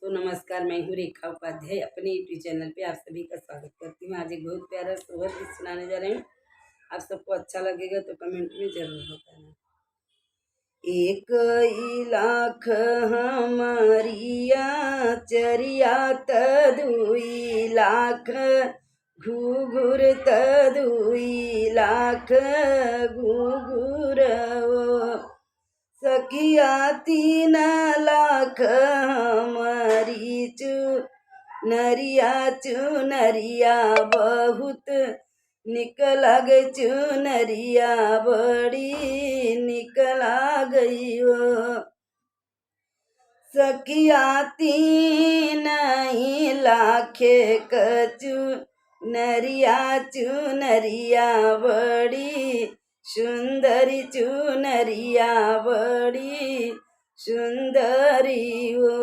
दोस्तों नमस्कार, मैं हूँ रेखा उपाध्याय। अपने यूट्यूब चैनल पे आप सभी का स्वागत करती हूँ। आज एक बहुत प्यारा सोहर गीत सुनाने जा रही हूँ। आप सबको अच्छा लगेगा तो कमेंट में जरूर बताना। एक लाख हमारिया चरिया तदुई लाख घुघुर तदुई लाख घुघुर सखिया 3 लाख हमारी चुनरिया चुनरिया बहुत निकला गई चुनरिया बड़ी निकला गई हो सखिया 3 लाख कचु नरिया चुनरिया बड़ी सुंदरी चुनरिया बड़ी सुंदरी हो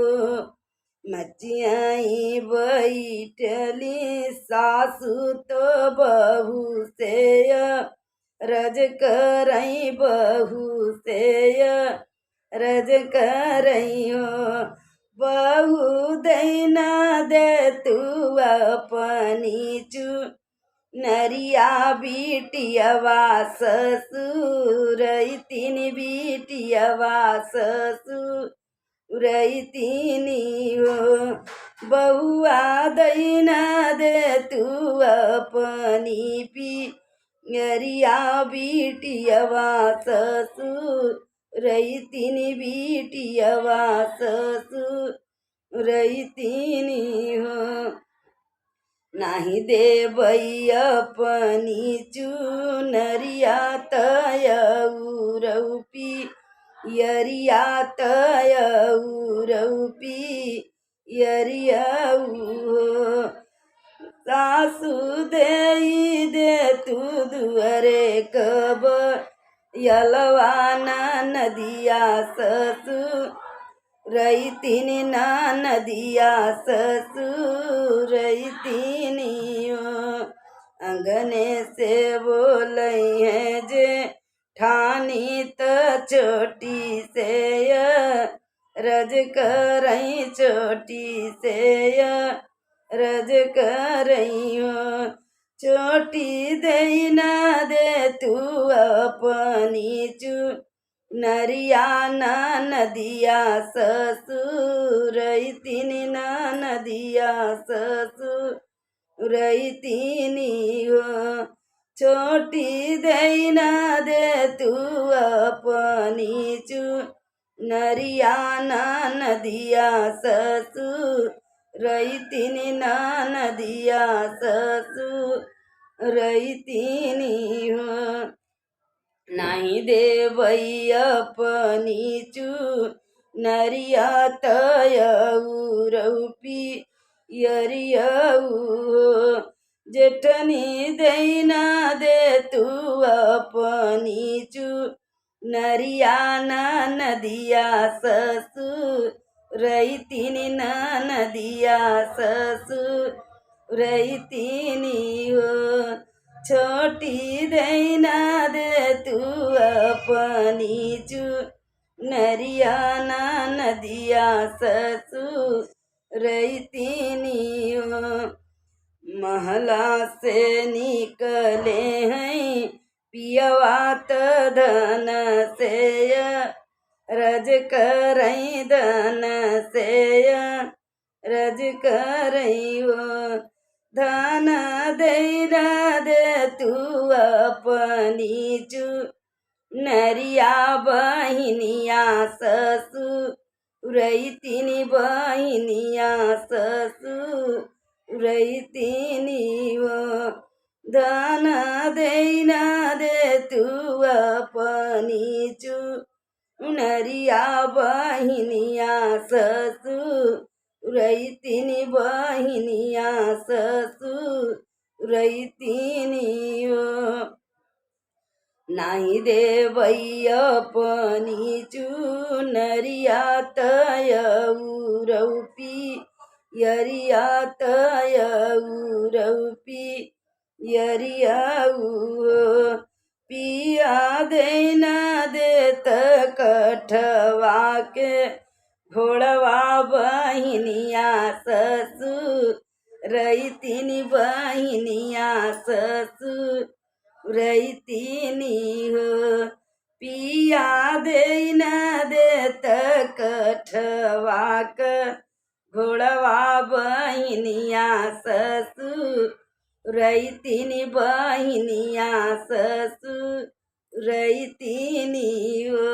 मचियाई बैठली सासु तो बहू से रज करई बहू से रज करइयो बहू दैना दे तू अपनी नरिया बिटियवा ससुरई 3 बिटियवा ससुरई 3 हो बहुआ दैना दे तू अपनी नरिया बिटियवा ससुरई 3 बिटियवा ससुरई 3 हो नाही देवई अपनी चुनरिया तयउरपी यरिया तयउरपी यरियाऊ सासु देई दे तू दुअरे कब यलवाना नदिया ससु रई 3 नदिया ससुरई 3 अंगने से बोलई है जे ठानी त चोटी से रज करई चोटी से रज करई चोटी देना दे तू अपनी नरिया नदिया ससुरई 3 नदिया ससुरई 3 हो छोटी देना दे तू अपनी नरिया नदिया ससुरई 3 नदिया ससुरई 3 हो नाही देवई अपनी नरिया तयउरपी यरियाऊ जेठनी देना दे तू अपनी नरिया नदिया ससुरई 3 नदिया ससुरई 3 हो छोटी देना दे तू अपनी नरिया नदिया ससुरई 3 हो महला से निकले हैं पियवा धन से रज करई धन से रज करई धन देना दे तू अपनी नरिया बहिनिया ससुरई 3 बहिनिया ससुरई 3 हो धन देना दे तू अपनी नरिया बहिनिया ससुरई 3 बहिनिया ससुरई 3 हो नाही देवई अपनी चुनरिया तयउरपी यरिया तयउरपी यरियाऊ पिया देना देत कठवा के घोळवा बहिनिया ससुरैतिनी बहिनिया ससुरैतिनी हो पिया देईन देत कठवाक घोळवा बहिनिया ससुरैतिनी बहिनिया ससुरैतिनी हो